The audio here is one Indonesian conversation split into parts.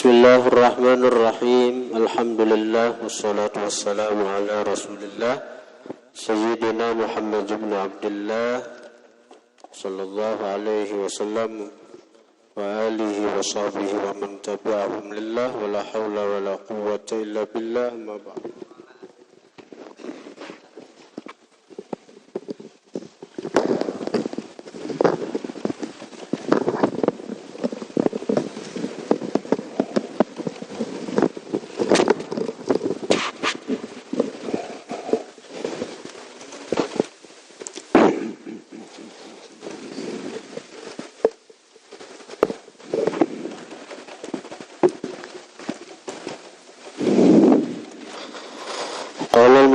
Bismillahirrahmanirrahim. Alhamdulillah wassalatu wassalamu ala Rasulillah Sayyidina Muhammad ibn Abdullah sallallahu alaihi wasallam wa alihi wa sahbihi wa man tabi'ahum lillah wa la hawla wa la quwwata illa billah ma ba'd.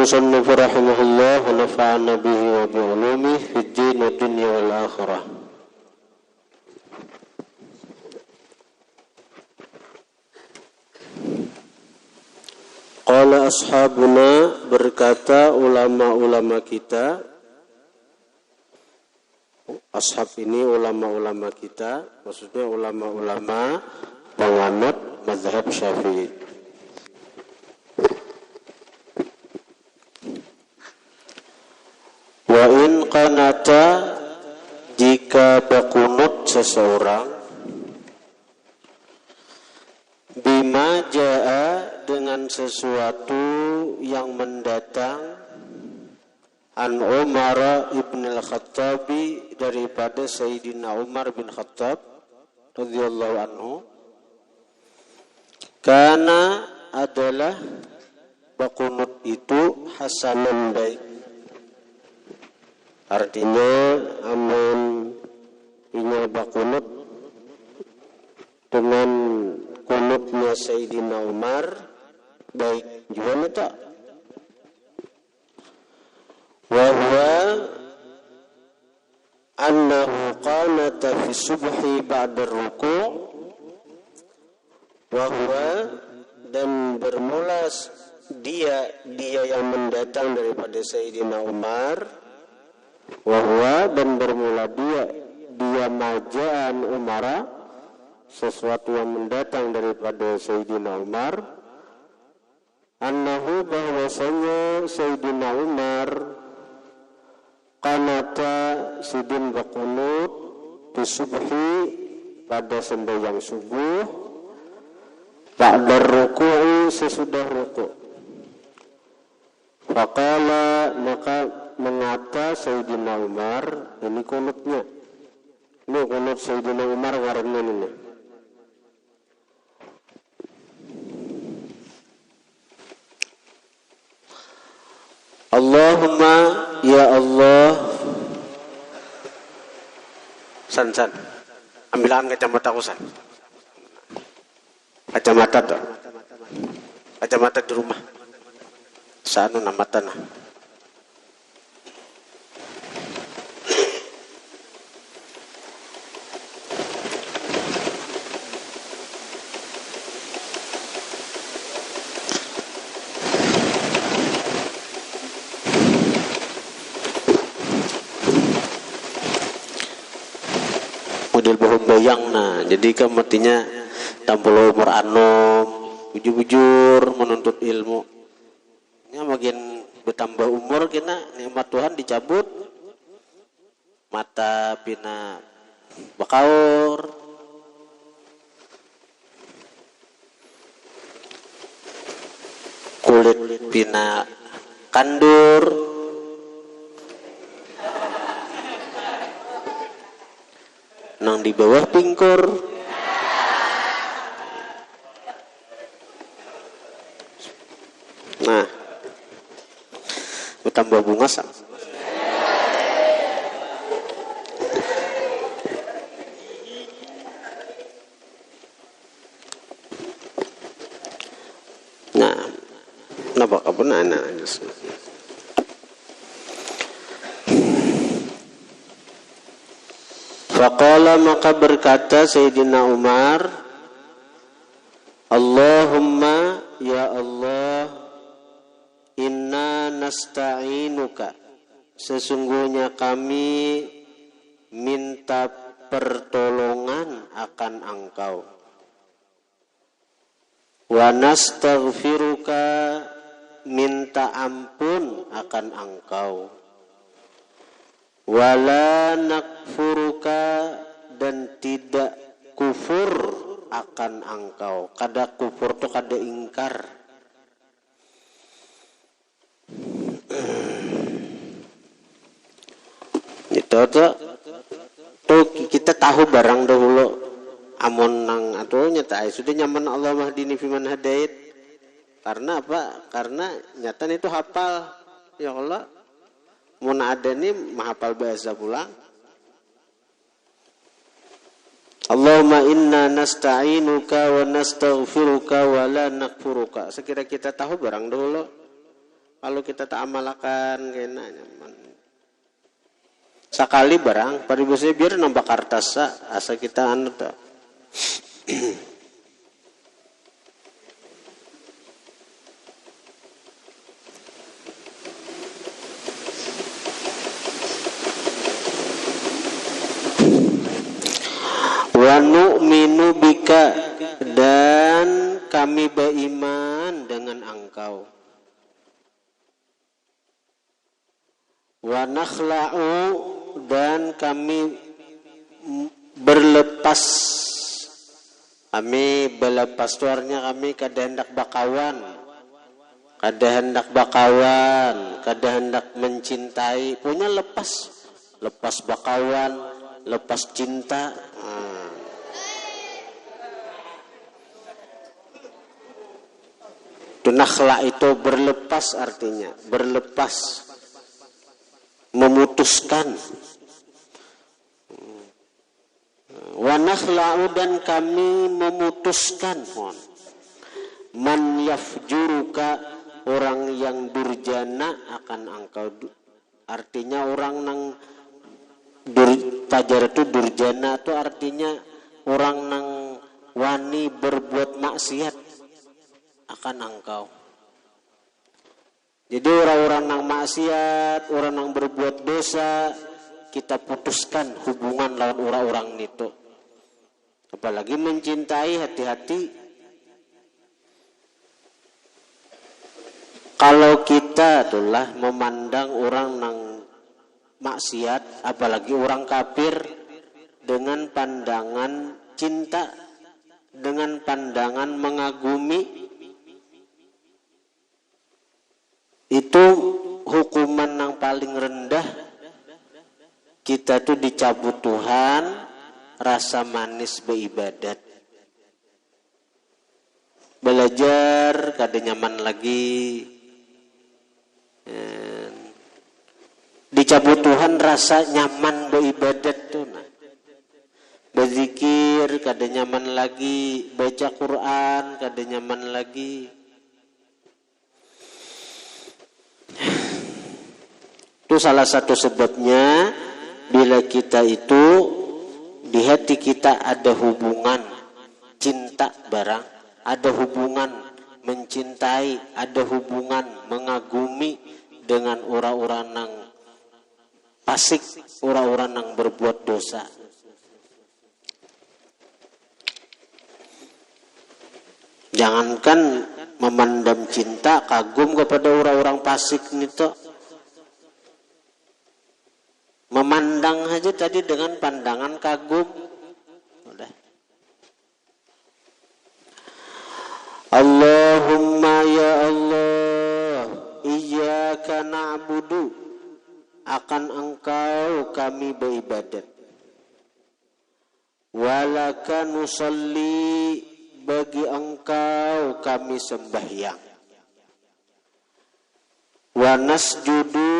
Musannif rahimahullah wa nafa'ana bihi wa bi'ulumihi fid din wa dunya wal akhirah. Qala ashabuna, berkata ulama-ulama kita. Ashab ini ulama-ulama kita, maksudnya ulama-ulama penganut mazhab Syafi'i. Wa in qanata, jika berkunut seseorang, bima jaa, dengan sesuatu yang mendatang, an Umar ibn al-Khattabi, daripada Sayyidina Umar bin Khattab radhiyallahu anhu, karena adalah berkunut itu hasanun, baik. Artinya amun inya bakunut dengan kunutnya Sayyidina Umar baik juga tak. Wa huwa annahu qanata fi subhi ba'da ruku', wa huwa, dan bermula dia yang mendatang daripada Sayyidina Umar, wahwa, dan bermula dia majaan Umar, sesuatu yang mendatang daripada Sayyidina Umar, annahu, bahwasanya Sayyidina Umar, qanata, sidin berkunut, disubhi, pada sembahyang subuh, ba'da ruku'i, sesudah ruku'. Faqala, maka mengata Sayyidina Umar, ini kunutnya. Ini kunut Sayyidina Umar warna ini. Allahumma, ya Allah. San, ambilan kacamata ku, San. Kacamata tuh. Kacamata di rumah. Saan na mata na. Model bohong bayang, nah jadi kematinya tampil umur anom, bujur-bujur menuntut ilmu. Ya makin bertambah umur kena nikmat Tuhan dicabut, mata pina bakaur, kulit pina kandur, nang di bawah pingkur. Nah, tambah bunga sak. Nah, kenapa kabun anak? Faqala, maka berkata Sayyidina Umar, Allahumma, ya Allah, inna nasta'inuka, sesungguhnya kami minta pertolongan akan Engkau. Wa nastaghfiruka, minta ampun akan engkau. Wala nakfuruka, dan tidak kufur akan engkau. Kada kufur tu kada ingkar. Itu tuh kita tahu barang dahulu amon nang atau nyata sudah nyaman Allah mahdini fiman hadait. Karena apa? Karena nyata itu hafal. Ya Allah, mun ada nih mahafal bahasa pulang. Allahumma inna nasta'inuka wa nastaghfiruka wa la nakfuruka. Sekira kita tahu barang dahulu. Kalau kita tak amalkan kena nyaman. Sekali barang, paribusnya biar nambah kartas asa kita anu tak. Wa nu'minu bika, dan kami beriman dengan engkau. Wa nakhla'u, dan kami berlepas. Kami berlepas tuarnya kami kada hendak bakawan. Kada hendak bakawan, kada hendak mencintai. Punya lepas. Lepas bakawan, lepas cinta. Nakhla itu berlepas artinya, berlepas, memutuskan. Wa nakhla'u, dan kami memutuskan. Man yafjuruka, orang yang durjana akan engkau. Artinya orang nang fajar itu durjana itu artinya orang nang wani berbuat maksiat akan engkau. Jadi orang-orang nang maksiat, orang nang berbuat dosa, kita putuskan hubungan lawan orang-orang itu. Apalagi mencintai, hati-hati. Kalau kita itulah memandang orang nang maksiat, apalagi orang kafir, dengan pandangan cinta, dengan pandangan mengagumi, itu hukuman yang paling rendah. Kita tuh dicabut Tuhan rasa manis beribadat. Belajar kada nyaman lagi. Dicabut Tuhan rasa nyaman beribadat tuh. Nah. Berzikir kada nyaman lagi, baca Quran kada nyaman lagi. Itu salah satu sebabnya bila kita itu di hati kita ada hubungan cinta barang, ada hubungan mencintai, ada hubungan mengagumi dengan orang-orang yang fasik, orang-orang yang berbuat dosa. Jangankan memandang cinta, kagum kepada orang-orang fasik itu. Memandang aja tadi dengan pandangan kagum. Udah. Allahumma ya Allah, iyyaka na'budu, akan engkau kami beribadat. Walaka nusalli, bagi engkau kami sembahyang. Wa nasjudu,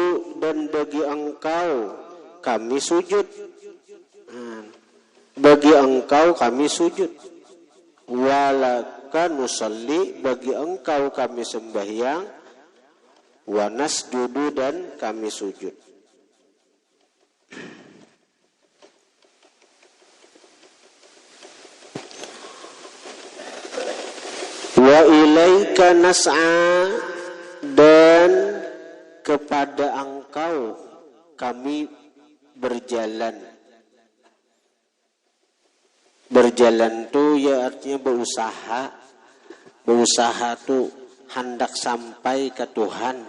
dan bagi engkau kami sujud. Bagi engkau kami sujud. Walaka nusalli, bagi engkau kami sembahyang. Wa nasjudu, dan kami sujud. Wa ilaika nas'a, dan kepada engkau kami berjalan. Berjalan itu ya artinya berusaha. berusaha tuh hendak sampai ke Tuhan,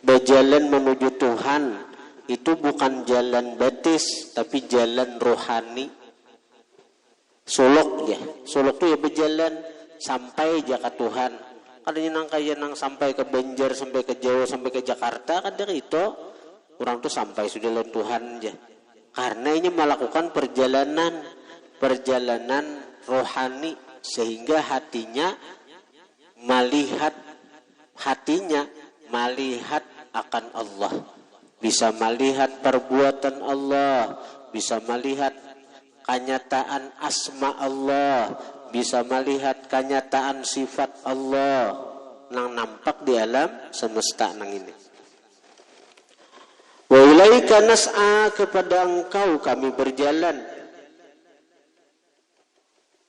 berjalan menuju Tuhan. Itu bukan jalan batis, tapi jalan rohani. Suluk ya, suluk tuh ya berjalan sampai aja ke Tuhan. Kadang nang sampai ke Banjar, sampai ke Jawa, sampai ke Jakarta, kadang itu orang tuh sampai sudah lawan Tuhan aja. Karena ini melakukan perjalanan rohani, sehingga hatinya melihat akan Allah, bisa melihat perbuatan Allah, bisa melihat kenyataan asma Allah, bisa melihat kenyataan sifat Allah nang nampak di alam semesta nang ini. Wa ilaika nas'a, kepada engkau kami berjalan.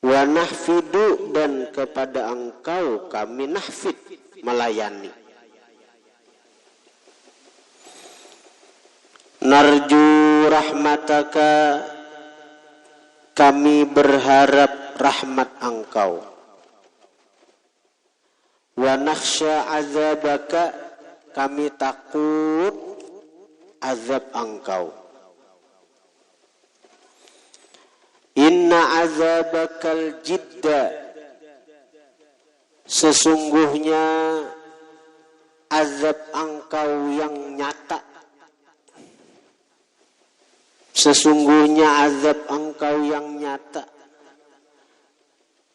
Wa nahfidu, dan kepada engkau kami nahfid, melayani. Narju rahmataka, kami berharap rahmat engkau. Wa nakhsha azabaka, kami takut azab engkau. Inna azabakal jidda, sesungguhnya azab engkau yang nyata. Sesungguhnya azab engkau yang nyata.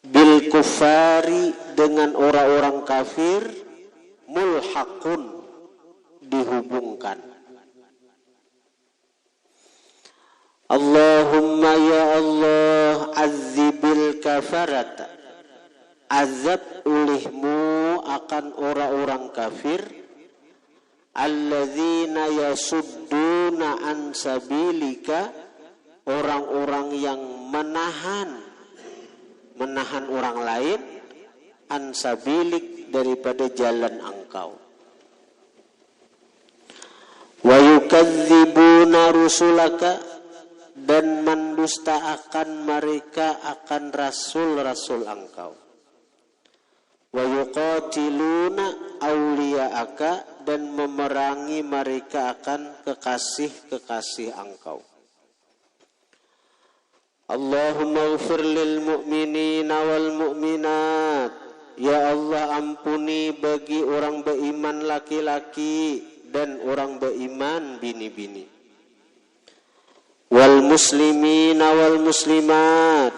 Bil kufari, dengan orang-orang kafir, mulhaqun, dihubungkan. Allahumma ya Allah, azibil kafarata, azab ulihmu akan orang-orang kafir, alladzina yasudduna an sabilika, orang-orang yang menahan orang lain, an sabilik, daripada jalan engkau. Wa yukadzibuna rusulaka, dan mendustakan mereka akan rasul-rasul engkau. Wa yuqatiluna awliya'aka, dan memerangi mereka akan kekasih-kekasih engkau. Allahumma ighfir lil mu'minina wal mu'minat, ya Allah ampuni bagi orang beriman laki-laki dan orang beriman bini-bini. Wal muslimina wal muslimat,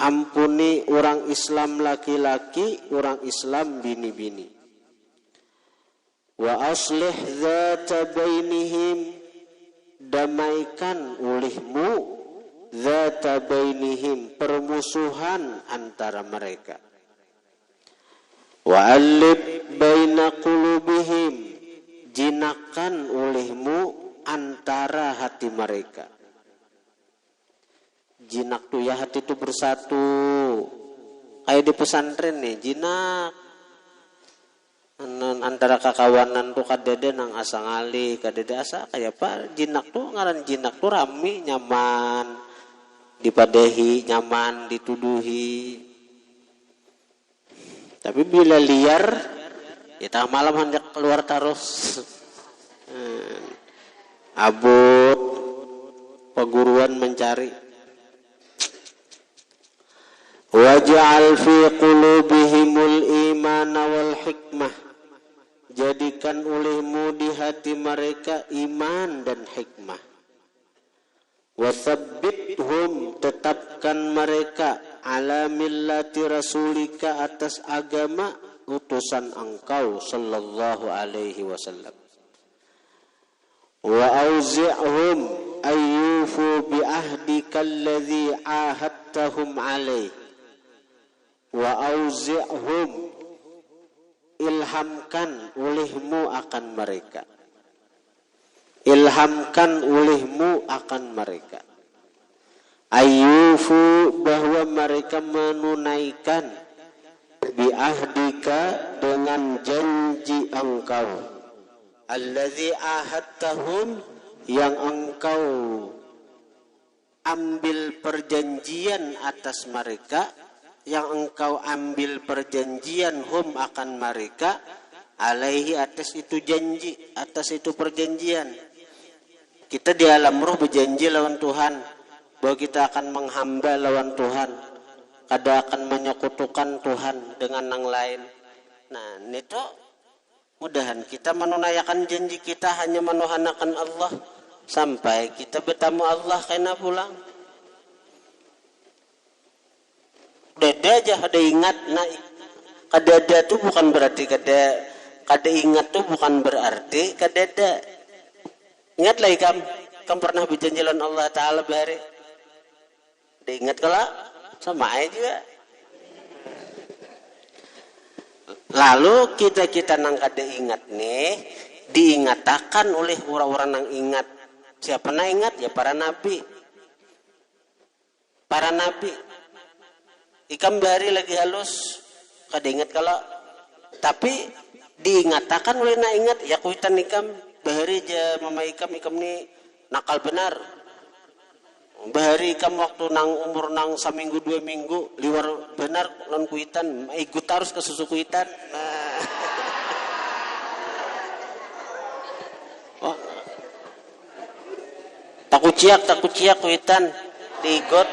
ampuni orang Islam laki-laki, orang Islam bini-bini. Wa aslih dzata bainihim, damaikan olehmu dzata bainihim, permusuhan antara mereka. Wa alif baina qulubihim, jinakan olehmu antara hati mereka. Jinak tuh ya, hati itu bersatu. Kayak di pesantren nih, jinak. Antara kakawanan tuh kadede nang asa ngali, kadede asa kayak apa? Jinak tuh, ngaran jinak tuh rame, nyaman, dipadehi, nyaman, dituduhi. Tapi bila liar, ya tengah malam hendak keluar terus. Abut, peguruan mencari. Waj'al fi qulubihimul imana wal hikmah, jadikan olehmu di hati mereka iman dan hikmah. Wathabbithum, tetapkan mereka, ala millati rasulika, atas agama utusan engkau sallallahu alaihi wasallam. Wa auzi'hum ayyufu bi ahdika alladhi ahadtahum alaih. Wa auzi'hum, ilhamkan olehmu akan mereka. Ilhamkan olehmu akan mereka. Ayyufu, bahwa mereka menunaikan, biahdika, dengan janji engkau. Alladzi ahadtahum, yang engkau ambil perjanjian atas mereka, yang engkau ambil perjanjian hum akan mereka alaihi atas itu janji, atas itu perjanjian. Kita di alam roh berjanji lawan Tuhan bahwa kita akan menghamba lawan Tuhan, kada akan menyekutukan Tuhan dengan yang lain. Nah, itu mudahan kita menunaikan janji kita hanya menuhanakan Allah sampai kita bertemu Allah kena pulang. Dada aja ada ingat, nah kadada tuh bukan berarti kada ingat tuh bukan berarti kadada. Ingatlah ikam pernah berjanji lawan Allah Taala bahari. Diingat kala sama aja juga. Lalu kita nang kada ingat nih diingatakan oleh orang-orang yang ingat. Siapa na ingat? Ya para nabi. Para nabi. Ikam bahari lagi halus kada ingat kalau tapi diingatakan oleh na ingat ya kuitan ikam bahari aja mama ikam ni nakal benar. Bahari ikam waktu nang umur nang saminggu 2 minggu liwar benar non kuitan ikut harus ke susu kuitan. Nah. Oh. Takut ciak kuitan diikut.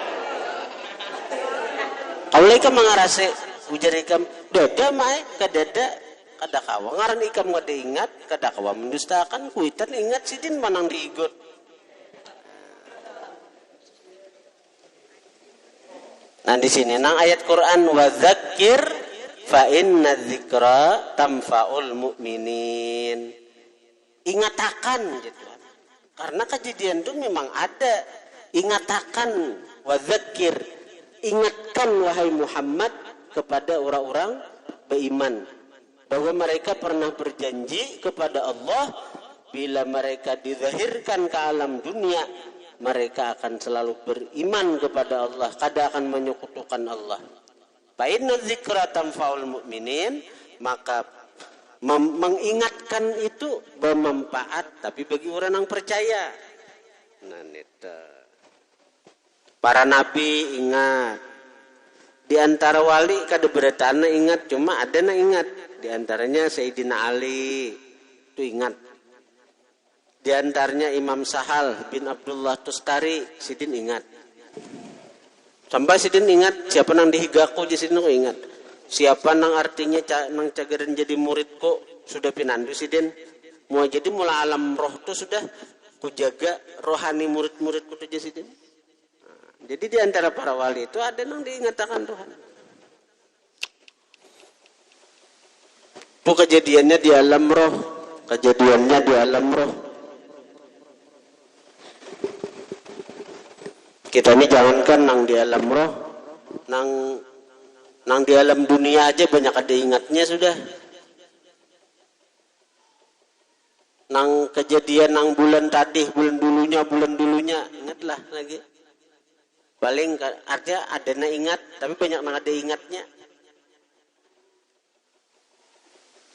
Kalau ikam mengarase ujar ikam dada mae kadada kada kawa ngaran ikam kada ingat kada kawa mendustakan kuitan ingat sidin manang diikut. Nah di sini nang ayat Quran wa dzakir fa inna dzikra tanfaul mu'minin. Ingatakan gitu. Karena kejadian itu memang ada. Ingatakan wa dzakir. Ingatkan wahai Muhammad kepada orang-orang beriman bahwa mereka pernah berjanji kepada Allah bila mereka dizahirkan ke alam dunia mereka akan selalu beriman kepada Allah, kada akan menyekutukan Allah. Fa inna dzikra tanfaul mu'minin, maka mengingatkan itu bermanfaat tapi bagi orang yang percaya. Nah, neta. Para nabi ingat. Di antara wali kada beratana ingat, cuma ada na ingat. Di antaranya Sayyidina Ali itu ingat. Di antaranya Imam Sahal bin Abdullah Tustari sidin ingat. Sampai sidin ingat siapa nang dihigaku di sini ingat. Siapa nang artinya nang cagaran jadi muridku sudah pinandu sidin. Mau jadi mula alam roh tu sudah kujaga rohani murid-muridku tu jadi sidin. Jadi di antara para wali itu ada yang diingatakan Tuhan. Itu kejadiannya di alam roh. Kejadiannya di alam roh. Kita ini jangankan nang di alam roh. Nang di alam dunia aja banyak ada ingatnya sudah. Nang kejadian nang bulan tadi, bulan dulunya. Ingatlah lagi. Paling artinya ada na ingat, tapi banyak nang ada ingatnya.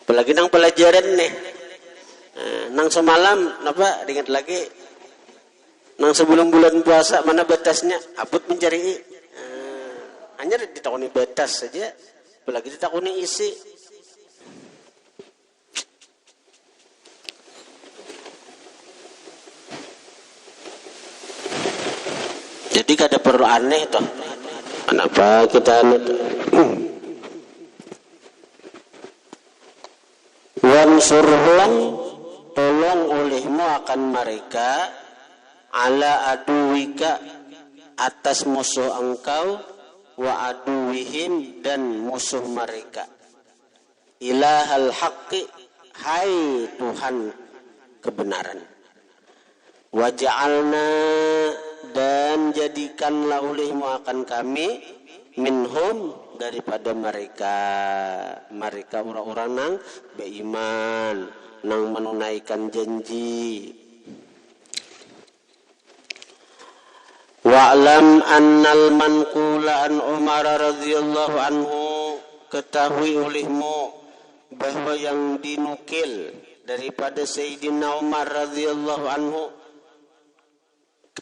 Apalagi nang pelajaran nih. Nang semalam, apa ingat lagi? Nang sebelum bulan puasa mana batasnya? Abut mencari. Hanya ditakuni batas saja. Apalagi ditakuni isi. Jadi kada perlu aneh toh. Kenapa kita aneh? Wansurhum tolong olehmu akan mereka ala aduwika atas musuh engkau wa aduwihim dan musuh mereka. Ilahal haqqi hai Tuhan kebenaran. Waja'alna dan jadikanlah olehmu akan kami minhum daripada mereka orang-orang nang beriman nang menunaikan janji. Wa'lam annal manqula an Umar radhiyallahu anhu, ketahui olehmu bahwa yang dinukil daripada Sayyidina Umar radhiyallahu anhu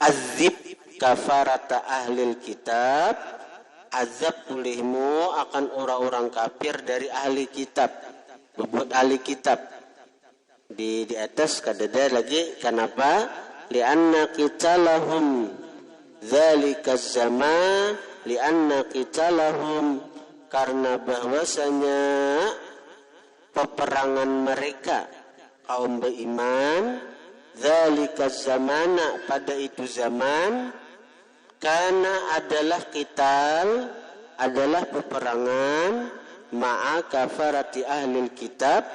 azib kafarata ahlil kitab azab pulihmu akan orang-orang kafir dari ahli kitab. Berbuat ahli kitab. Di atas kadada lagi kenapa? Lianna qitalahum dzalika zaman, lianna qitalahum karena bahwasanya peperangan mereka kaum beriman dzalika zamana pada itu zaman karena adalah qital adalah peperangan ma'a kafarati ahli kitab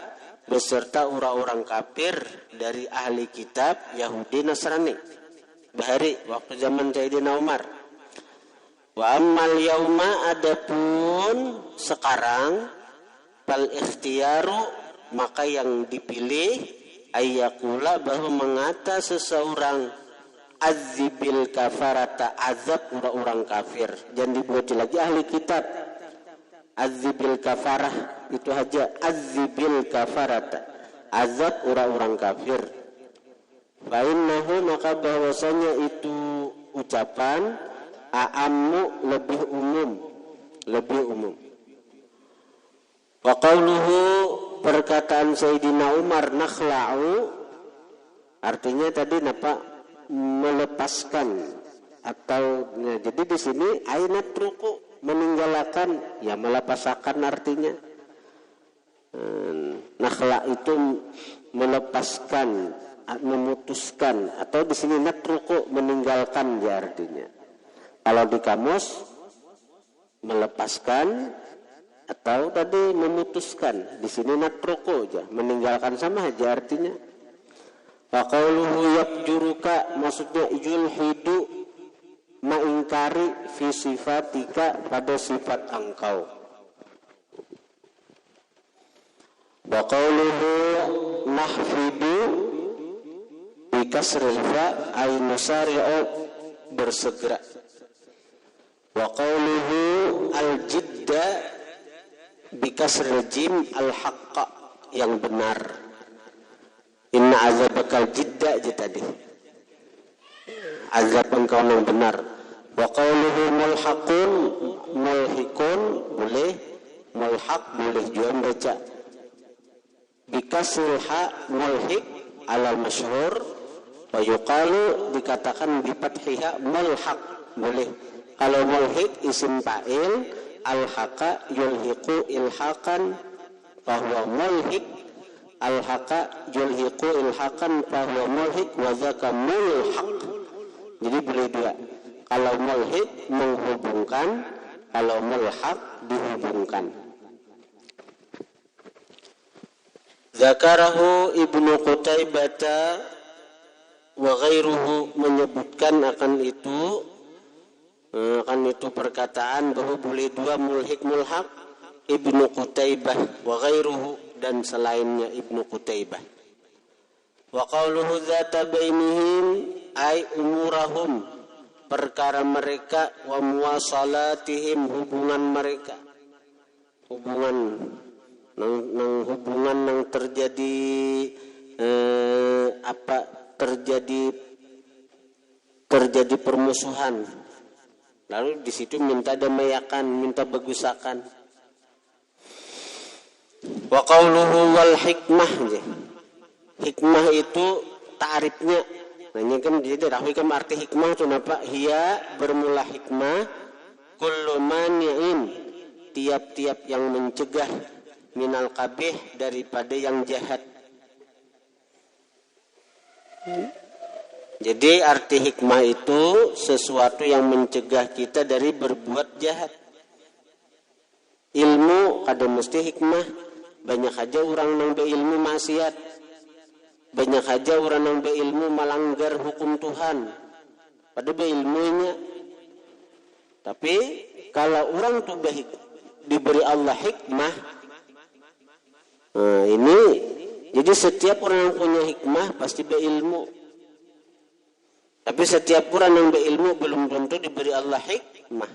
beserta orang-orang kafir dari ahli kitab Yahudi Nasrani bahari waktu zaman Sayyidina Umar. Wa ammal yauma adapun sekarang fal ikhtiyaru maka yang dipilih ayyakula bahwa mengata seseorang azibil kafarata azab orang-orang kafir. Jangan dibuat lagi ahli kitab. Azibil kafarah itu aja azibil kafarata azab orang-orang kafir. Fa innahu maka bahwasanya itu ucapan a'ammu lebih umum. Wa qauluhu perkataan Sayyidina Umar nakhla'u artinya tadi napa melepaskan atau ya, jadi di sini ainat ruku meninggalkan ya melepaskan artinya nakhla itu melepaskan memutuskan atau di sini natruku meninggalkan ya artinya. Kalau di kamus melepaskan atau tadi memutuskan, di sini natruku aja meninggalkan sama aja artinya. Wa qauluhu yabjuruka maksudnya yulhidu mengingkari fi sifatika pada sifat engkau. Wa qauluhu nahfidu bi kasril fa ay nusari'u bersegera. Wa qauluhu al-jidda bi kasril jim al-haqqa yang benar. Inna azabakal jidda aja tadi. Azab engkau yang benar. Wa qauluhu mulhaqun mulhikun boleh, mulhaq boleh juga baca. Bikasil ha mulhik alal masyhur wa yuqalu dikatakan bi fathiha mulhaq boleh. Kalau mulhik isim fa'il al-haqa yulhiqu ilhaqan bahwa mulhik al-haqa yulhiqu ilhaqan bahwa mulhik wa zaka mulhaq. Jadi boleh dua. Kalau mulhik menghubungkan, kalau mulhaq dihubungkan. Zakarahu Ibnu Qutaibah wa ghairuhu menyebutkan akan itu perkataan bahwa boleh dua mulhik mulhaq Ibnu Qutaibah wa ghairuhu dan selainnya Ibnu Qutaibah. Wa qauluhu dzata bainihim ay umurahum perkara mereka wa muwasalatihim hubungan mereka hubungan yang terjadi terjadi permusuhan lalu di situ minta damaiakan minta bagusakan. Wa qauluhu wal hikmah hikmah itu ta'rifnya. Nah ini kan jadi rahwikam arti hikmah itu apa? Hiya bermula hikmah kullu mani'in tiap-tiap yang mencegah minal qabih daripada yang jahat. Jadi arti hikmah itu sesuatu yang mencegah kita dari berbuat jahat. Ilmu kada mesti hikmah. Banyak aja orang yang berilmu maksiat. Banyak aja orang yang berilmu melanggar hukum Tuhan. Pada berilmunya. Tapi kalau orang tuh diberi Allah hikmah. Nah ini. Jadi setiap orang yang punya hikmah pasti berilmu. Tapi setiap orang yang berilmu belum tentu diberi Allah hikmah.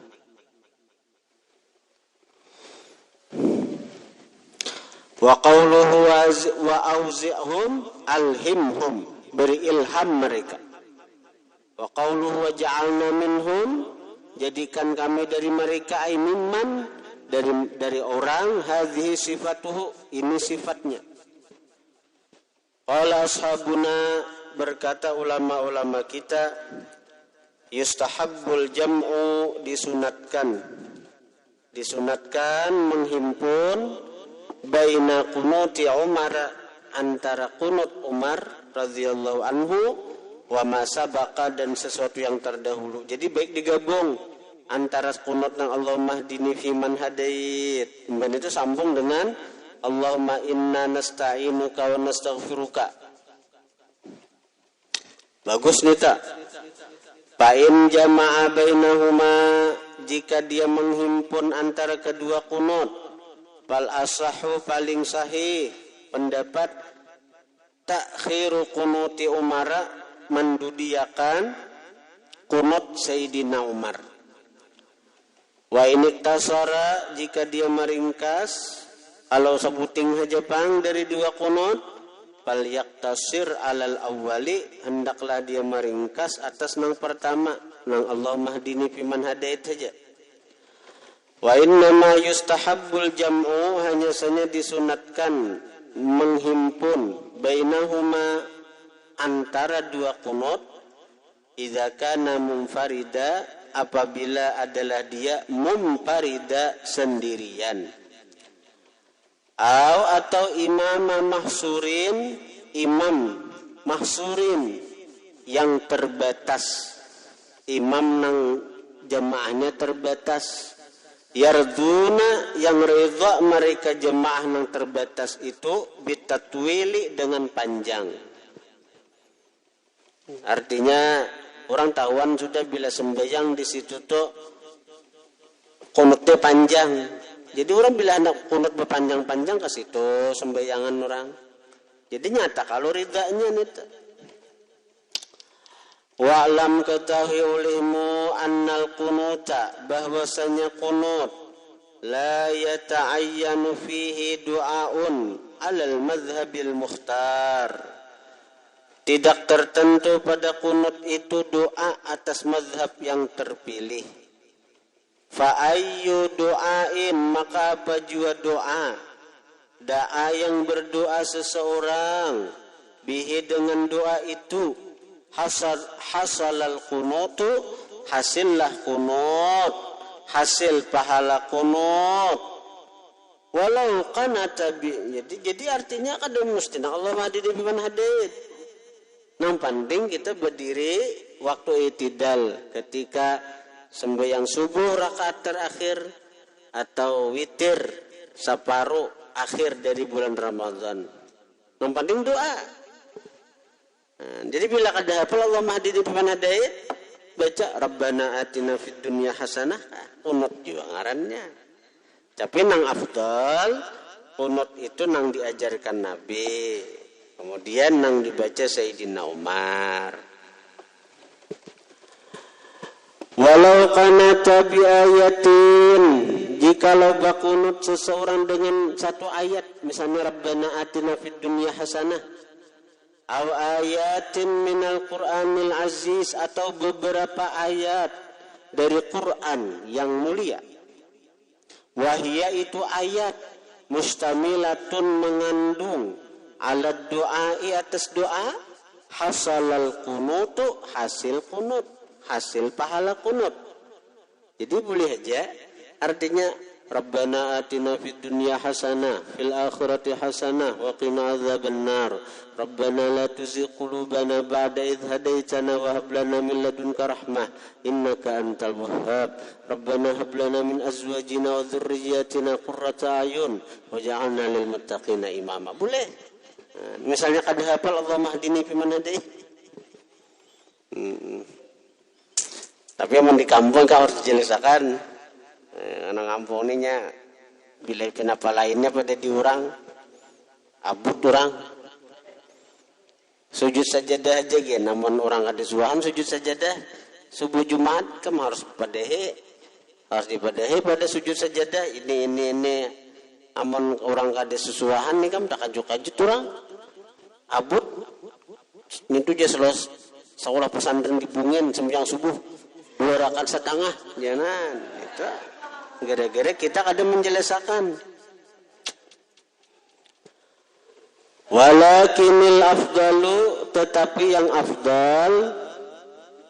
Wa qawluhu wa auzi'hum alhimhum beri ilham mereka. Wa qawluhu wa ja'alna minhum jadikan kami dari mereka ay mimman dari orang, hadhihi sifatuhu, ini sifatnya. Qala ashabuna, berkata ulama-ulama kita, yustahabbul jam'u, disunatkan menghimpun baina qunuti Umar, antara qunut Umar radhiyallahu anhu wa ma sabaqa, dan sesuatu yang terdahulu. Jadi baik digabung antara qunut dan Allahumma hdini fi man hadait, dan itu sambung dengan Allahumma inna nasta'inuka wa nastaghfiruka. Bagus nih tak? Fa'in jama'a bainahuma, jika dia menghimpun antara kedua qunut, fal asahu, paling sahih pendapat takhiru qunuti Umar, mendudiakan qunut Sayyidina Umar. Wa ini tasara, jika dia meringkas, kalau sebuting aja pang dari dua qunut, fal yaktasir alal awwali, hendaklah dia meringkas atas nang pertama, nang Allahumma hdini fiman hadait saja. Wa innama yustahabbul jam'u, hanya saja disunatkan menghimpun bainahuma, antara dua qunut, idza kana munfarida, apabila adalah dia munfarida, sendirian. Atau imam mahsurin, imam mahsurin yang terbatas, imam nang jemaahnya terbatas, yarduna, yang ridha mereka jemaah nang terbatas itu, bitatwili, dengan panjang. Artinya orang tahuan sudah bila sembahyang di situ tuh qunutnya panjang. Jadi orang bila hendak qunut berpanjang-panjang ke situ sembayangan orang. Jadi nyata kalau ridanya nita. Wa'lam, ketahui olehmu, annal qunuta, bahwasanya qunut la yata'ayyanu fihi du'aun alal madhhabil mukhtar. Tidak tertentu pada qunut itu doa atas mazhab yang terpilih. Fa'ayyu doain, maka apa jua doa, da'a yang berdoa seseorang, bihi dengan doa itu, hasalal qunutu, hasillah qunut, hasil pahala qunut, walau qanata bi. Jadi artinya kada mesti Allah hadid biman hadid. Nang penting kita berdiri waktu i'tidal ketika sembahyang subuh rakaat terakhir atau witir separuh akhir dari bulan Ramadan. Yang penting doa. Jadi bila kada hafal Allahumma hdini fiman hadait, baca Rabbana atina fid dunya hasanah, qunut juga ngarannya. Tapi nang afdal qunut itu nang diajarkan Nabi. Kemudian nang dibaca Sayyidina Umar. Walau qanata bi ayatin, jikalau bakunut seseorang dengan satu ayat, misalnya Rabbana atina fid dunya hasanah, aw ayatin minal Qur'anil aziz, atau beberapa ayat dari Quran yang mulia. Wahia, itu ayat mustamilatun, mengandung, ala du'ai, atas doa, hasalal qunutu, hasil qunut, hasil pahala qunut. Jadi boleh aja artinya Rabbana atina fid dunya hasanah fil akhirati hasanah wa qina adzabannar. Rabbana la tuzigh qulubana ba'da idh hadaitana wa hab lana min ladunka rahmah innaka antal wahhab. Rabbana hab lana min azwajina wa dhurriyyatina qurrata a'yun waj'alna lil muttaqina imama. Boleh. Misalnya kada hafal Allahumma hdini fiman hadait. Tapi yang di kampung kau harus dijelaskan. Anak kampung ininya bila kenapa lainnya pada diurang, abut orang. Sujud sajadah aja ge, namun orang ada suahan sujud sajadah. Subuh Jumat kamu harus dipadahi pada sujud sajadah. Ini. Amun orang kada sesuahan nih kamu tak kajut orang. Abut itu dia sekolah pesantren di Bungen sembahyang subuh. 2 rakaat setengah, jangan. Itu gara-gara kita kadang menjelasakan. Walakinil afdalu, tetapi yang afdal,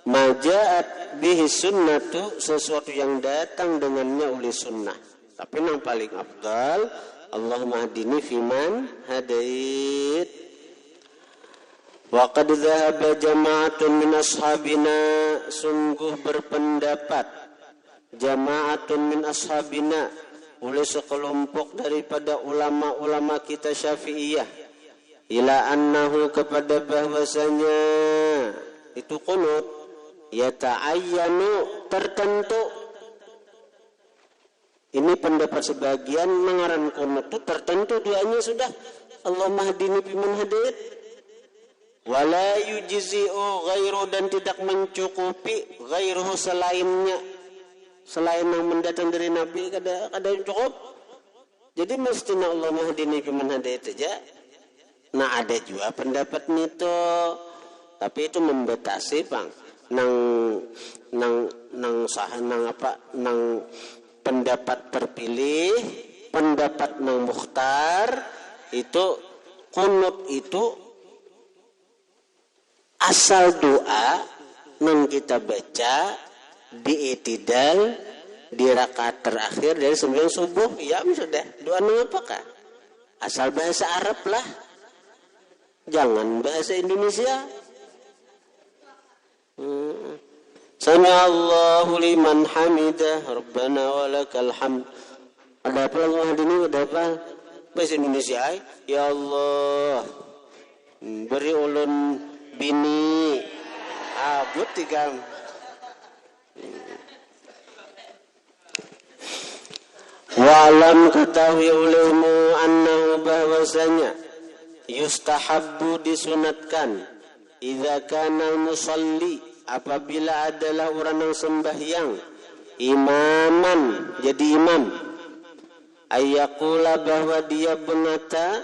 maja'at bihi sunnatu, sesuatu yang datang dengannya oleh sunnah. Tapi yang paling afdal, Allahumma hadini fiman hadait. Wa qad dhahaba jama'atun min ashabina, sungguh berpendapat jama'atun min ashabina, oleh sekelompok daripada ulama-ulama kita Syafi'iyah, ila annahu, kepada bahwasanya itu qunut yata'ayyanu, tertentu. Ini pendapat sebagian mengaran qunut itu tertentu doanya sudah Allahumma hadini biman hadait, wala yujzi'u ghairu, dan tidak mencukupi ghairuhu, selainnya, selain yang mendatang dari Nabi kada cukup. Jadi mestinya Allahumma hadini biman hadait saja. Nah ada juga pendapat itu, tapi itu membatasi bang nang pendapat terpilih, pendapat nang mukhtar itu qunut itu asal doa nang kita baca di i'tidal di rakaat terakhir dari sembahyang subuh, ya sudah. Doa nang apakah? Asal bahasa Arab lah. Jangan bahasa Indonesia. Sami Allahu liman hamidah, Rabbana walakal hamd. Ada apa Allah ini? Ada apa? Bahasa Indonesia. Ya Allah, beri ulun bini. Abut tikam. Wa'lam, ketahui olehmu, annahu, bahwasanya yustahabbu, disunatkan, idza kana musalli, apabila adalah orang yang sembahyang, imaman, jadi imam, ayyaqula, bahwa dia berkata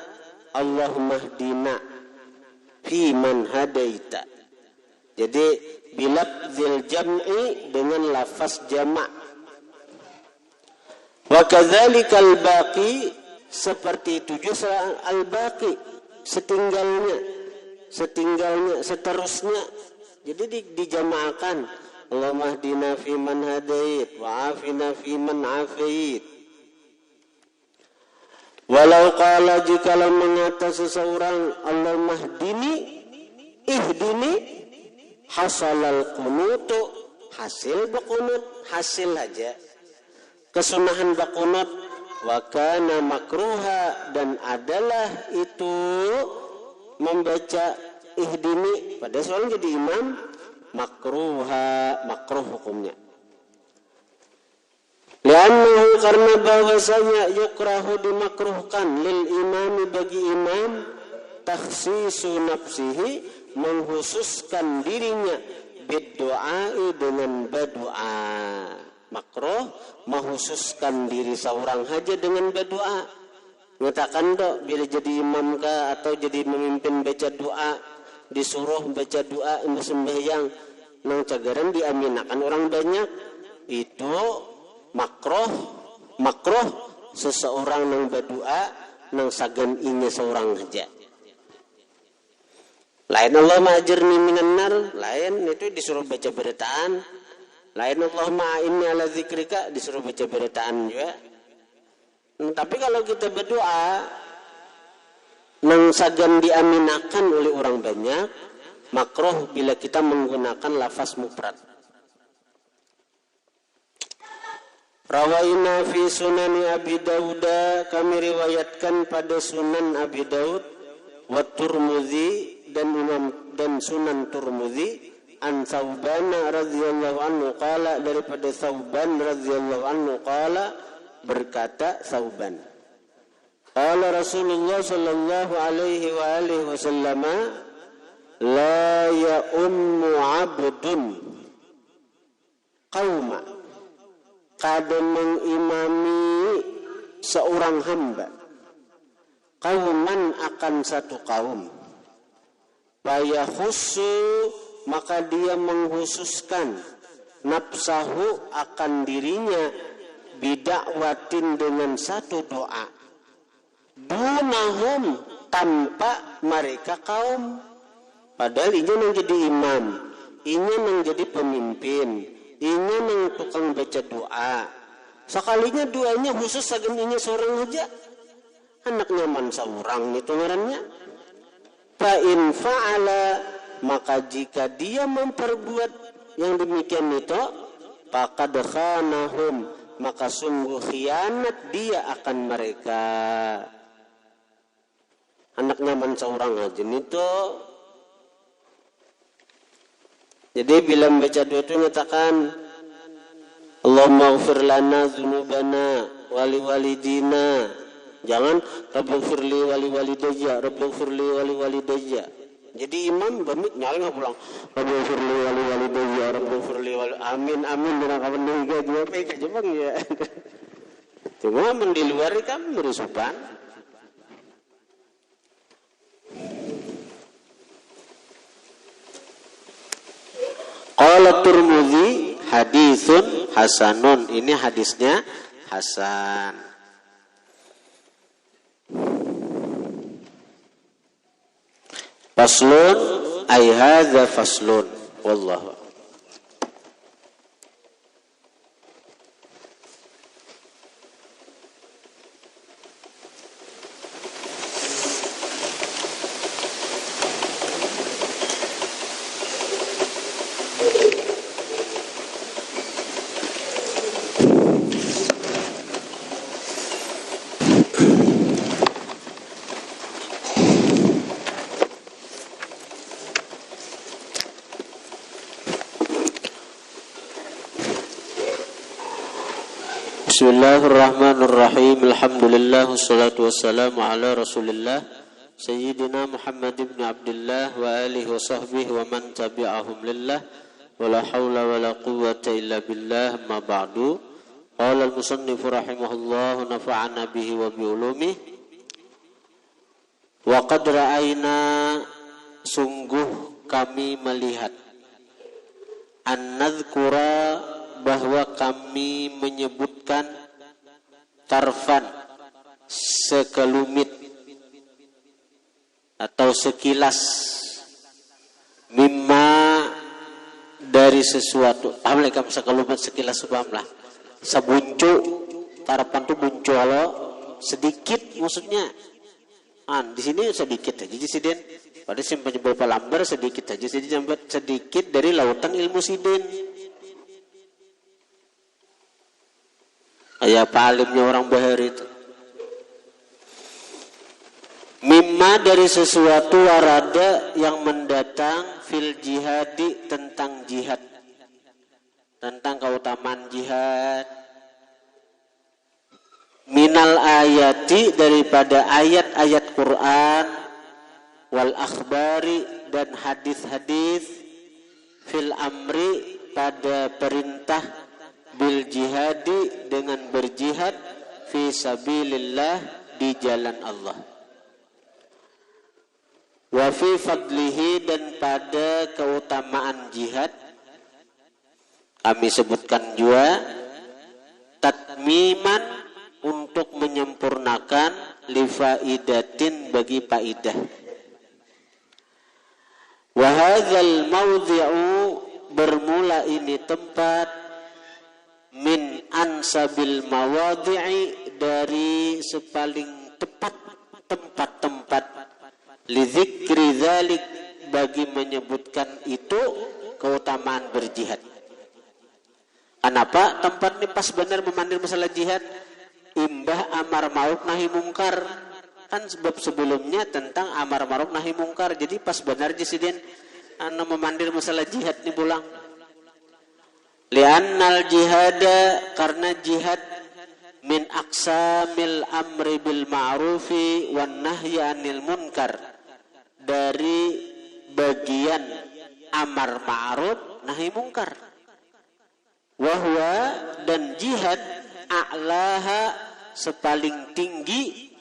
Allahumma hdina fi man hadaita. Jadi bilafzil jam'i, dengan lafaz jama'. Wa kadzalikal baqi, seperti itu juga al-baqi, setinggalnya, seterusnya. Jadi dijamakan. Allahumma hdina fi man hadait wa afina fi man afait. Walau qala, jikalau mengata seseorang Allahumma hdini, ihdini, hasalal qunutu, hasil baqunut, hasil aja kesunahan baqunut. Wa kana makruha, dan adalah itu membaca ihdini pada seorang jadi imam makruha, makruh hukumnya. Liannahu, karena bahwasanya yukrahu, dimakruhkan, lil imami, bagi imam, takhsisu nafsihi, menghususkan dirinya, biddu'ai, dengan berdoa. Makruh menghususkan diri seorang saja dengan berdoa. Mengatakan dok, bila jadi imam kah atau jadi memimpin baca doa, disuruh baca doa sembahyang, nang cagaran diaminakan orang banyak, itu makruh seseorang nang berdoa nang sagan inya seorang saja. Lain Allah ma'ajirni minan nar, lain itu disuruh baca beritaan. Lain Allahumma inni ala zikrika, disuruh baca beritaan juga. Tapi kalau kita berdoa nang sagan diaminakan oleh orang banyak, makruh bila kita menggunakan lafaz mufrad. Rawaina fi sunani Abi Dawud, kami riwayatkan pada sunan Abi Daud, wa Turmudzi, dan sunan Turmudzi, an Thauban radhiyallahu anhu qala, daripada Thauban radhiyallahu anhu qala, berkata Thauban, qala Rasulullah sallallahu alaihi wa alihi wasallam, la ya'ummu 'abdun qauma, kada mengimami seorang hamba, qauman, akan satu kaum, fayahussu, maka dia menghususkan, nafsahu akan dirinya bidakwatin dengan satu doa dunahum tanpa mereka kaum. Padahal ini yang jadi imam, ini yang jadi pemimpin, ini yang tukang baca doa. Sekalinya doanya khusus sageninya seorang aja, anaknya man seorang itu ngarannya. Fa in fa'ala, maka jika dia memperbuat yang demikian itu, faqad khanahum, maka sungguh khianat dia akan mereka. Anaknya man seorang aja itu. Jadi bila membaca doa itu nyatakan Allahumma ighfir lana dzunubana wali walidina. Jangan rabbighfirli wali walidayya, rabbighfirli wali walidayya. Jadi imam bamit nyala pulang rabbighfirli wali walidayya, rabbighfirli wali amin amin dengan kawan juga dua peka jemang ya. Cuma men di luar kan merusupan. Qala Tirmidzi haditsun hasanun. Ini hadisnya hasan. Faslun ay hadza faslun. Wallahu Bismillahirrahmanirrahim. Alhamdulillah wassalatu wassalamu ala Rasulillah Sayyidina Muhammad ibn Abdullah wa alihi wa sahbihi wa man tabi'ahum lillah wa la hawla wa la quwwata illa billah ma ba'du. Qala al-musannif rahimahullah nafa'ana bihi wa bi ulumihi. Wa qad ra'ayna, sungguh kami melihat, an-nadhkura, bahwa kami menyebutkan, tarfan, sekelumit atau sekilas, mimma, dari sesuatu. Paham lah kamu sekelumit sekilas pahamlah. Sebuncu, tarfan itu buncu lo sedikit maksudnya. Di sini sedikit aja siden. Pada simpan beberapa lambar sedikit aja siden, sedikit dari lautan ilmu siden. Kayak palimnya orang Bahar itu. Mimma, dari sesuatu, warada, yang mendatang, fil jihadi, tentang jihad, tentang keutamaan jihad. Minal ayati, daripada ayat-ayat Quran, wal akhbari, dan hadis-hadis, fil amri, pada perintah, bil jihadi, dengan berjihad, fi sabilillah, di jalan Allah, wa fi fadlihi, dan pada keutamaan jihad. Kami sebutkan juga tatmiman, untuk menyempurnakan, li faidatin, bagi faidah. Wa hadzal mawdhi'u, bermula ini tempat, min ansabil mawadhi'i, dari sepaling tepat tempat-tempat, li dzikri dzalik, bagi menyebutkan itu, keutamaan berjihad. Kenapa tempat ini pas benar memandir masalah jihad? Imbah amar ma'ruf nahi mungkar. Kan sebab sebelumnya tentang amar ma'ruf nahi mungkar. Jadi pas benar jesiden memandir masalah jihad nih pulang. Li'annal jihada, karena jihad, min aqsamil amri bil ma'rufi wan nahyi 'anil munkar, dari bagian amar ma'ruf nahi munkar. Wa huwa, dan jihad, a'laha, sepaling tinggi,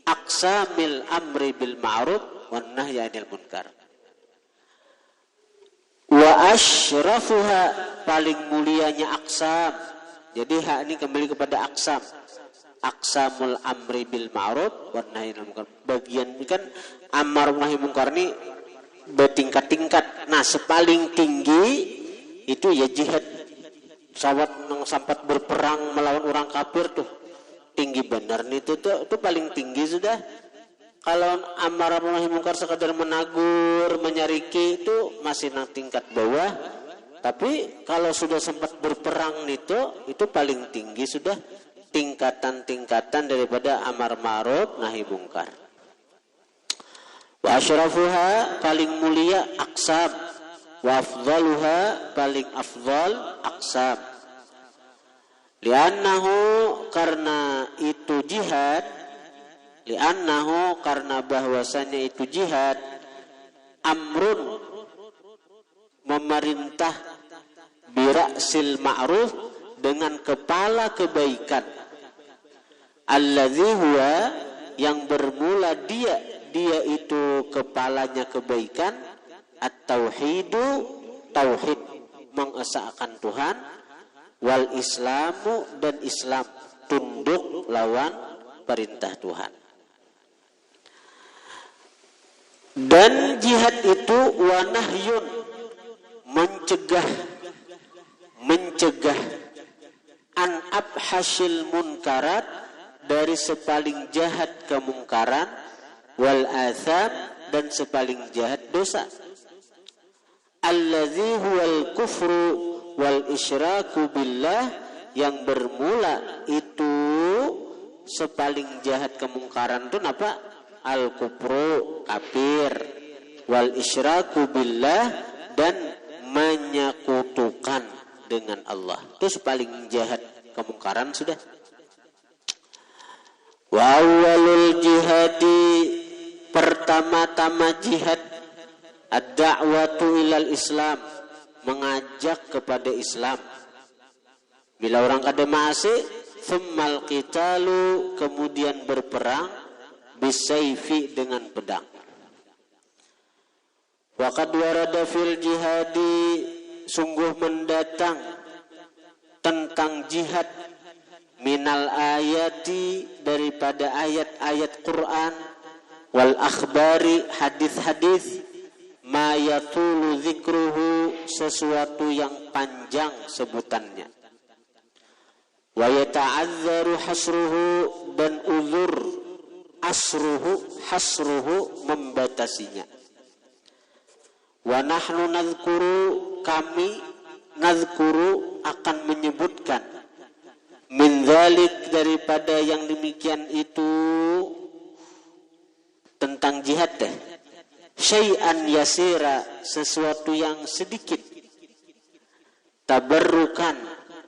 aqsamil amri bil ma'ruf wan nahyi 'anil munkar. Wa asyrafuha, paling mulianya aqsam. Jadi hak ini kembali kepada aqsam. Aqsamul amri bil ma'ruf wan nahyi anil munkar. Bagian ini kan amar nahi munkar ini bertingkat-tingkat. Nah, sepaling tinggi itu ya jihad. Sawat nang sampat berperang melawan orang kafir tuh. Tinggi benar nih itu paling tinggi sudah. Kalau amar nahi munkar sekadar menagur, menyariki itu masih nang tingkat bawah. Tapi kalau sudah sempat berperang itu paling tinggi sudah, tingkatan-tingkatan daripada amar ma'ruf nahi munkar. Wa asyrafuha, paling mulia aqsam. Wa afdaluha, paling afdal aqsam. Li'annahu, karena itu jihad. Li'annahu, karena bahwasanya itu jihad. Amrun, memerintah. Bira'sil ma'ruf, dengan kepala kebaikan. Alladzi huwa, yang bermula dia itu kepalanya kebaikan. At-tauhidu, tauhid, mengesahkan Tuhan. Wal islamu, dan Islam, tunduk lawan perintah Tuhan. Dan jihad itu wanahyun, mencegah an abhasil munkarat, dari sepaling jahat kemungkaran, wal atham, dan sepaling jahat dosa. Alladzi huwal kufru wal isyraku billah, yang bermula itu sepaling jahat kemungkaran itu apa? Al kufru, kafir, wal isyraku billah, dan menyekutukan dengan Allah. Itu paling jahat kemungkaran sudah. Wa awwalul jihadi, pertama-tama jihad, ad-da'watu ilal Islam, mengajak kepada Islam. Bila orang kada masih, thummal qitalu, kemudian berperang, bisayfi, dengan pedang. Wa qad warada fil jihadi, sungguh mendatang tentang jihad, minal ayati, daripada ayat-ayat Quran, wal akhbari, hadis-hadis, ma yatulu dzikruhu, sesuatu yang panjang sebutannya, wa yata'azzaru hasruhu, dan uzur hasruhu, membatasinya. Wa nahnu nadhkuru, kami nadhkuru, akan menyebutkan, min dzalik, daripada yang demikian itu, tentang jihad deh, syai'an yasira, sesuatu yang sedikit, tabarrukan,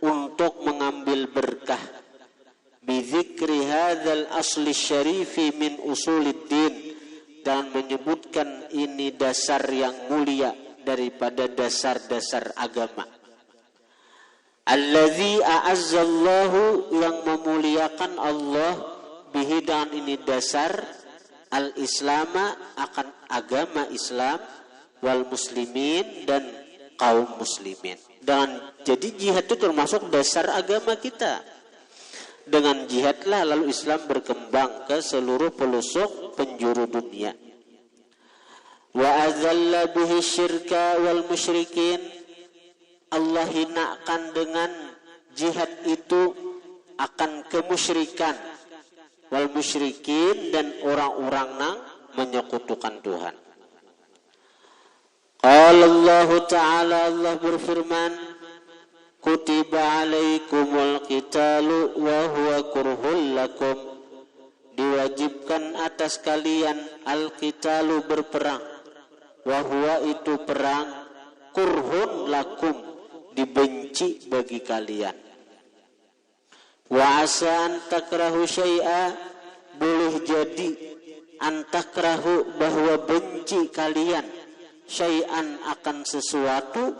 untuk mengambil berkah, bizikri hadzal asli syarifi min usuliddin, dan menyebutkan ini dasar yang mulia daripada dasar-dasar agama. Allazi a'azzallahu, yang memuliakan Allah, bihi, dengan ini dasar, al-islama, akan agama Islam, wal muslimin, dan kaum muslimin. Jadi jihad itu termasuk dasar agama kita. Dengan jihadlah lalu Islam berkembang ke seluruh pelosok penjuru dunia. Wa azalla bihi syirka wal musyrikin, Allah hinakan dengan jihad itu akan kemusyrikan, wal musyrikin, dan orang-orang yang menyekutukan Tuhan. Qala Allah Ta'ala, Allah berfirman, kutiba alaikumul qitalu wa huwa kurhul lakum, diwajibkan atas kalian al-qitalu, berperang, wa huwa, itu perang, kurhun lakum, dibenci bagi kalian. Wa asa an takrahu syai'a, boleh jadi an takrahu, bahwa benci kalian, syai'an, akan sesuatu,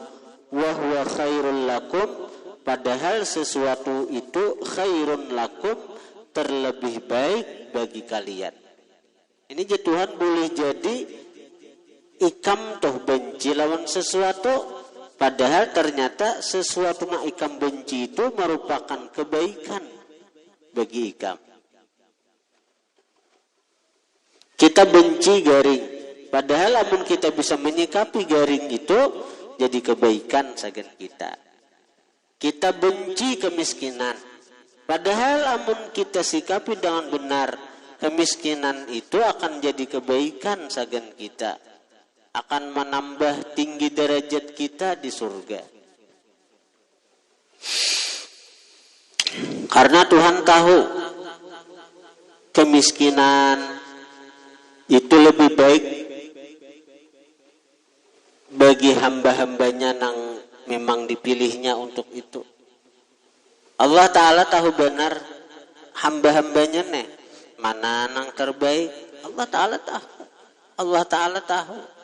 wa huwa khairul lakum, padahal sesuatu itu khairun lakum, terlebih baik bagi kalian. Ini Tuhan boleh jadi ikam toh benci lawan sesuatu, Padahal ternyata sesuatu yang ikam benci itu merupakan kebaikan bagi ikam. Kita benci garing, padahal amun kita bisa menyikapi garing itu jadi kebaikan sagan kita. Kita benci kemiskinan, padahal amun kita sikapi dengan benar, kemiskinan itu akan jadi kebaikan sagan kita, akan menambah tinggi derajat kita di surga. Karena Tuhan tahu kemiskinan itu lebih baik bagi hamba-hambanya yang memang dipilihnya untuk itu. Allah Ta'ala tahu benar hamba-hambanya nih mana yang terbaik. Allah Ta'ala tahu. Allah Ta'ala tahu.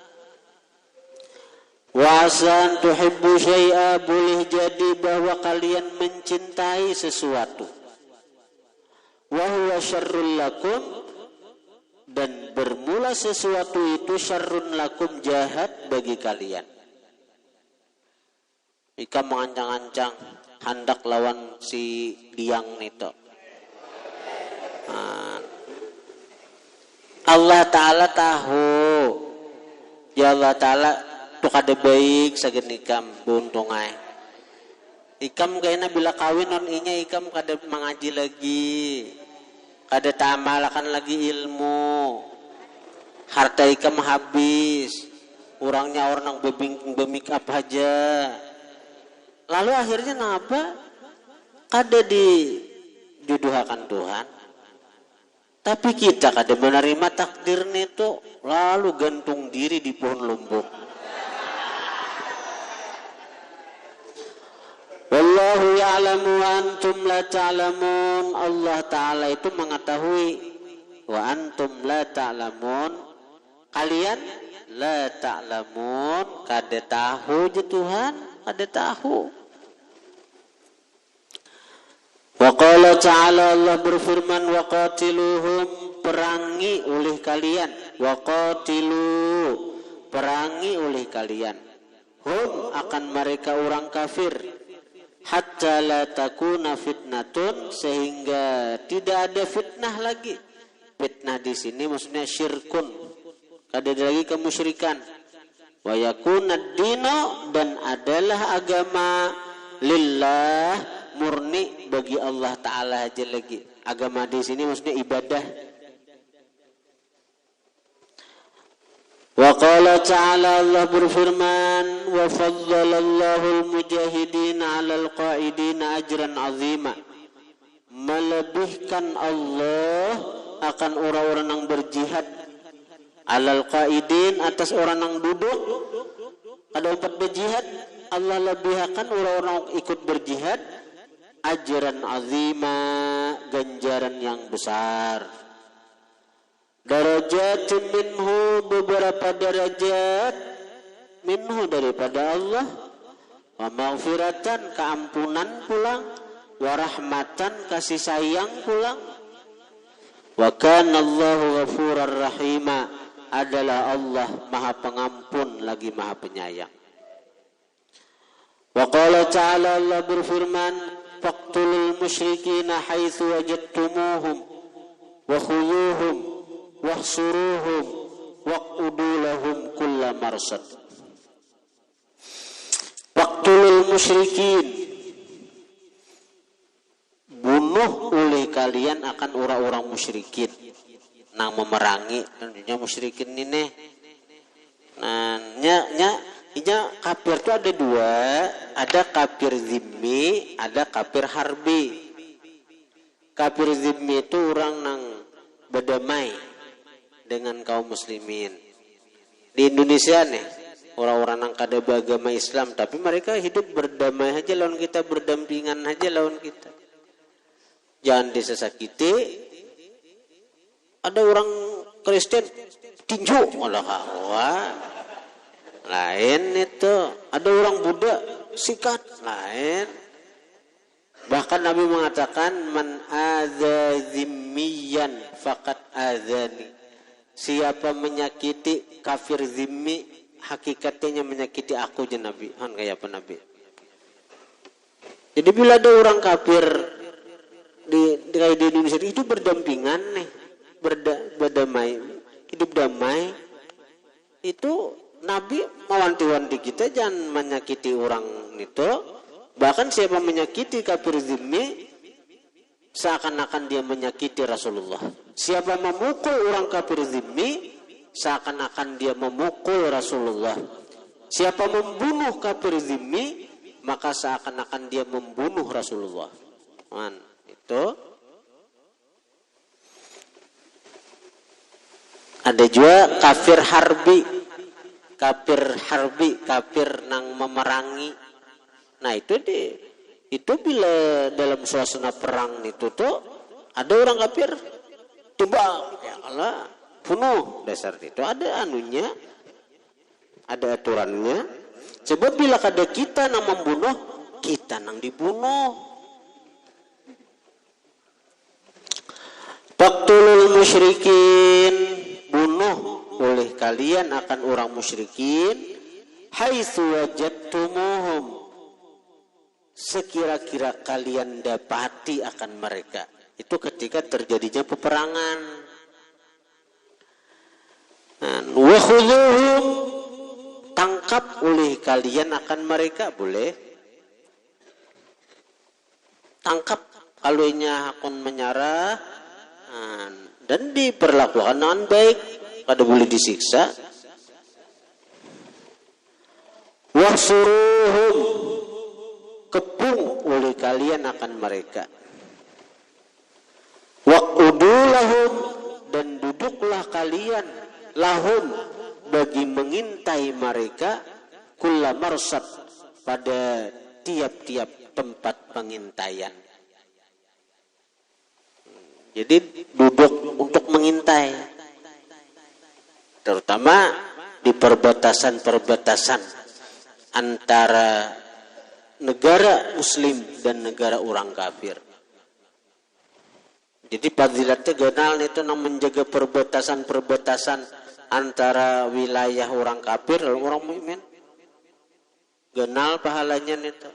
Wasan tuhibbu syai'a, boleh jadi bahwa kalian mencintai sesuatu. Wa huwa syarrul lakum, dan bermula sesuatu itu syarrun lakum, jahat bagi kalian. Ika mengancang-ancang hendak lawan si Diang nito. Allah Ta'ala tahu. Ya Allah Ta'ala tu kada baik sagen ikam buntung ay. Ikam kayaknya bila kawin non inya ikam kada mengaji lagi. Kada tamalakan lagi ilmu, harta ikam habis, orangnya orang bemik apa aja. Lalu akhirnya ngapa? Kada dijodohakan Tuhan. Tapi kita kada menerima takdir itu, lalu gantung diri di pohon lombok. Wallahu ya'lamu wa antum la ta'lamun. Allah Ta'ala itu mengetahui. Wa antum la ta'lamun. Kalian la ta'lamun. Kada tahu je Tuhan. Kada tahu. Wa qala ta'ala, Allah berfirman, wa qatiluhum, perangi oleh kalian. Wa qatilu, perangi oleh kalian. Hum, akan mereka orang kafir. Hatta la takuna fitnatun, sehingga tidak ada fitnah lagi. Fitnah di sini maksudnya syirkun, ada lagi kemusyrikan. Wa yakunad dino, dan adalah agama lillah, murni bagi Allah Ta'ala aja lagi. Agama di sini maksudnya ibadah. Wa qala ta'ala, Allah berfirman, wa faddalallahu al-mujahidin 'ala al-qa'idin ajran 'azima. Melebihkan Allah akan orang-orang yang berjihad, 'ala al-qa'idin, atas orang yang duduk. Ada 4 berjihad, Allah lebihkan orang-orang yang ikut berjihad, ajran 'azima, ganjaran yang besar. Darajat minhu, beberapa derajat, minhu daripada Allah, wa maghfiratan, keampunan pulang, wa rahmatan, kasih sayang pulang, wa kana Allahu ghafurar rahima, adalah Allah maha pengampun lagi maha penyayang. Wa qala ta'ala, Allah berfirman, faqtulul musyrikina haitsu wajadtumuhum wa khudhuhum wahsuruhum waqudu lahum kulla marsad. Waqtulul musyrikin, bunuh oleh kalian akan orang-orang musyrikin nang memerangi tentunya musyrikin ini. Nah, nya kafir itu ada 2, ada kafir zimmi, ada kafir harbi. Kafir zimmi itu orang nang berdamai dengan kaum muslimin. Di Indonesia nih, orang-orang yang kada beragama Islam, tapi mereka hidup berdamai aja lawan kita, berdampingan aja lawan kita. Jangan disesakiti. Ada orang Kristen tinju malah kawa. Lain itu. Ada orang Buddha sikat, lain. Bahkan Nabi mengatakan, man adza zimmiyan faqad adzani. Siapa menyakiti kafir zimmi, hakikatnya menyakiti aku je Nabi. Han kayak apa Nabi? Jadi bila ada orang kafir di Indonesia itu berdampingan nih, berdamai, hidup damai. Itu Nabi mewanti-wanti kita jangan menyakiti orang itu. Bahkan siapa menyakiti kafir zimmi seakan-akan dia menyakiti Rasulullah. Siapa memukul orang kafir zimmi seakan-akan dia memukul Rasulullah. Siapa membunuh kafir zimmi maka seakan-akan dia membunuh Rasulullah. Itu ada juga kafir harbi, kafir nang memerangi. Nah itu bila dalam suasana perang itu tuh ada orang kafir tiba ya Allah bunuh, dasar itu ada anunya, ada aturannya. Sebab bila kada kita nang membunuh, kita nang dibunuh. Faqtulul musyrikin, bunuh oleh kalian akan orang musyrikin, haitsu wajadtumuhum, sekira-kira kalian dapati akan mereka. Itu ketika terjadinya peperangan. Wa khudhuhum, tangkap oleh kalian akan mereka, boleh tangkap kalau nya akan menyerah dan diperlakukan dengan baik, kada boleh disiksa. Wahsuruhum, kepung oleh kalian akan mereka. Waqudulahum, dan duduklah kalian lahum, bagi mengintai mereka, kulla marsad, pada tiap-tiap tempat pengintaian. Jadi duduk untuk mengintai, terutama di perbatasan-perbatasan antara negara muslim dan negara orang kafir. Jadi fadilatnya genal itu nang menjaga perbatasan-perbatasan antara wilayah orang kafir dan orang mukmin. Genal pahalanya itu.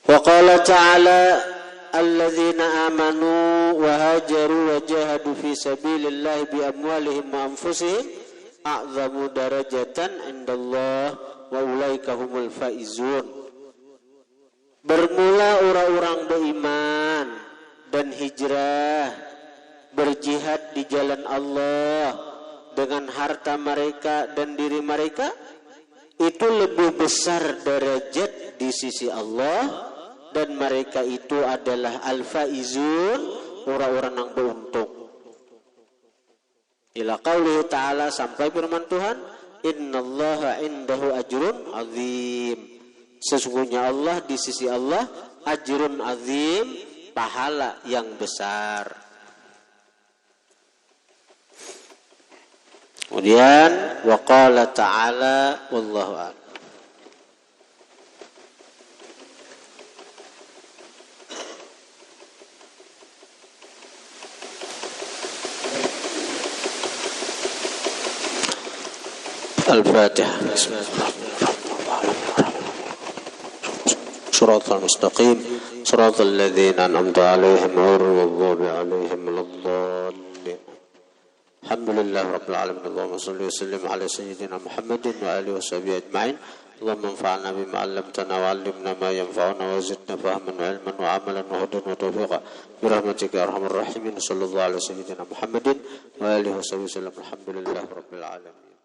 Wa qala ta'ala alladzina amanu wa hajaru wa jahadu fi sabilillahi bi amwalihim wa anfusihim a'zamu darajatan indallah wa ulaika humul faizun. Bermula orang-orang beriman dan hijrah, berjihad di jalan Allah dengan harta mereka dan diri mereka, itu lebih besar derajat di sisi Allah, dan mereka itu adalah al-faizun, orang-orang yang beruntung. Ila qaulihi ta'ala, sampai firman Tuhan, innallaha indahu ajrun azim, sesungguhnya Allah di sisi Allah ajrun azim, pahala yang besar. Kemudian wa qala ta'ala wallahu a'lam. Al-Fatihah. Shiratal mustaqim, shiratal ladzina an'amta 'alaihim ghairil maghdubi 'alaihim waladdallin. Alhamdulillah rabbil alamin. Allahumma shalli wa sallim ala sayyidina Muhammadin wa alihi washabihi ajma'in. Allahumma anfa'na bima 'allamtana wa 'allimna ma yanfa'una wa zidna fahman wa 'ilman wa 'amalan wa hudan wa tawfiqa bi rahmatika ya arhamar rahimin. Sallallahu ala sayyidina Muhammadin wa alihi washabihi wasallam. Alhamdulillah rabbil alamin.